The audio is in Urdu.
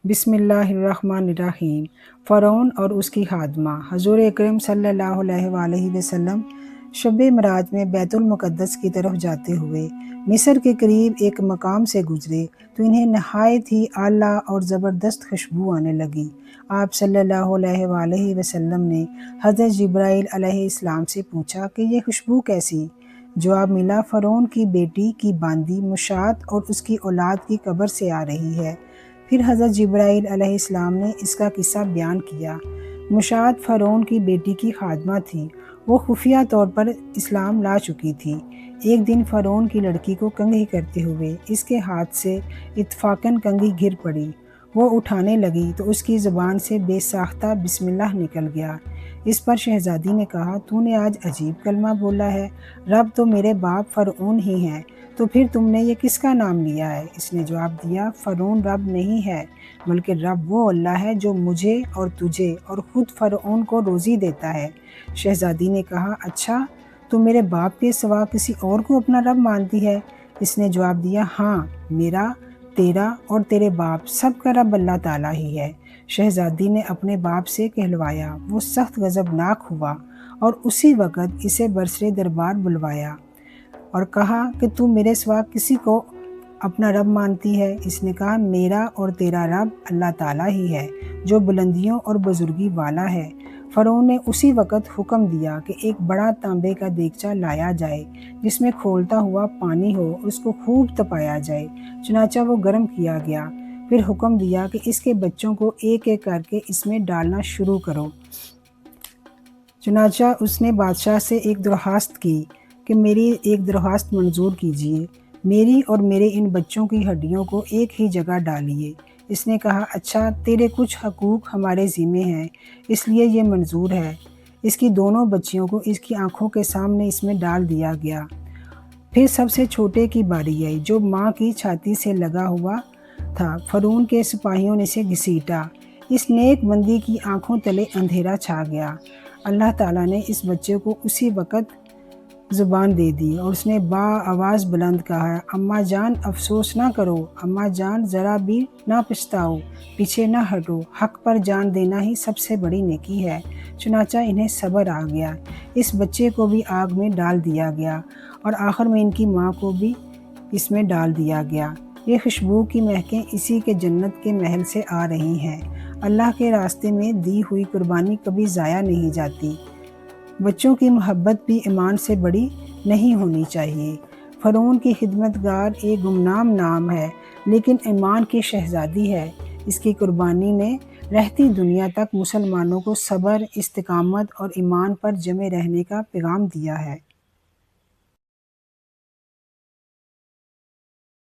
بسم اللہ الرحمن الرحیم۔ فرعون اور اس کی خادمہ۔ حضور اکرم صلی اللہ علیہ وآلہ وسلم شب معراج میں بیت المقدس کی طرف جاتے ہوئے مصر کے قریب ایک مقام سے گزرے تو انہیں نہایت ہی اعلیٰ اور زبردست خوشبو آنے لگی۔ آپ صلی اللہ علیہ وآلہ وسلم نے حضرت جبرائیل علیہ السلام سے پوچھا کہ یہ خوشبو کیسی؟ جواب ملا، فرعون کی بیٹی کی باندی مشاط اور اس کی اولاد کی قبر سے آ رہی ہے۔ پھر حضرت جبرائیل علیہ السلام نے اس کا قصہ بیان کیا۔ مشاط فرعون کی بیٹی کی خادمہ تھی۔ وہ خفیہ طور پر اسلام لا چکی تھی۔ ایک دن فرعون کی لڑکی کو کنگھی کرتے ہوئے اس کے ہاتھ سے اتفاقاً کنگھی گر پڑی۔ وہ اٹھانے لگی تو اس کی زبان سے بے ساختہ بسم اللہ نکل گیا۔ اس پر شہزادی نے کہا، تو نے آج عجیب کلمہ بولا ہے، رب تو میرے باپ فرعون ہی ہیں، تو پھر تم نے یہ کس کا نام لیا ہے؟ اس نے جواب دیا، فرعون رب نہیں ہے، بلکہ رب وہ اللہ ہے جو مجھے اور تجھے اور خود فرعون کو روزی دیتا ہے۔ شہزادی نے کہا، اچھا تو میرے باپ کے سوا کسی اور کو اپنا رب مانتی ہے؟ اس نے جواب دیا، ہاں، میرا، تیرا اور تیرے باپ سب کا رب اللہ تعالیٰ ہی ہے۔ شہزادی نے اپنے باپ سے کہلوایا۔ وہ سخت غضبناک ہوا اور اسی وقت اسے برسر دربار بلوایا اور کہا کہ تو میرے سوا کسی کو اپنا رب مانتی ہے؟ اس نے کہا، میرا اور تیرا رب اللہ تعالیٰ ہی ہے جو بلندیوں اور بزرگی والا ہے۔ فرعون نے اسی وقت حکم دیا کہ ایک بڑا تانبے کا دیگچہ لایا جائے جس میں کھولتا ہوا پانی ہو اور اس کو خوب تپایا جائے۔ چنانچہ وہ گرم کیا گیا۔ پھر حکم دیا کہ اس کے بچوں کو ایک ایک کر کے اس میں ڈالنا شروع کرو۔ چنانچہ اس نے بادشاہ سے ایک درخواست کی کہ میری ایک درخواست منظور کیجیے، میری اور میرے ان بچوں کی ہڈیوں کو ایک ہی جگہ ڈالیے۔ اس نے کہا، اچھا، تیرے کچھ حقوق ہمارے ذمے ہیں، اس لیے یہ منظور ہے۔ اس کی دونوں بچیوں کو اس کی آنکھوں کے سامنے اس میں ڈال دیا گیا۔ پھر سب سے چھوٹے کی باری آئی جو ماں کی چھاتی سے لگا ہوا تھا۔ فرعون کے سپاہیوں نے اسے گھسیٹا۔ اس نیک بندی کی آنکھوں تلے اندھیرا چھا گیا۔ اللہ تعالیٰ نے اس بچے کو اسی وقت زبان دے دی اور اس نے آواز بلند کہا، اماں جان افسوس نہ کرو، اماں جان ذرا بھی نہ پچھتاؤ، پیچھے نہ ہٹو، حق پر جان دینا ہی سب سے بڑی نیکی ہے۔ چنانچہ انہیں صبر آ گیا۔ اس بچے کو بھی آگ میں ڈال دیا گیا اور آخر میں ان کی ماں کو بھی اس میں ڈال دیا گیا۔ یہ خوشبو کی مہکیں اسی کے جنت کے محل سے آ رہی ہیں۔ اللہ کے راستے میں دی ہوئی قربانی کبھی ضائع نہیں جاتی۔ بچوں کی محبت بھی ایمان سے بڑی نہیں ہونی چاہیے۔ فرعون کی خدمت گار ایک گمنام نام ہے لیکن ایمان کی شہزادی ہے۔ اس کی قربانی نے رہتی دنیا تک مسلمانوں کو صبر، استقامت اور ایمان پر جمے رہنے کا پیغام دیا ہے۔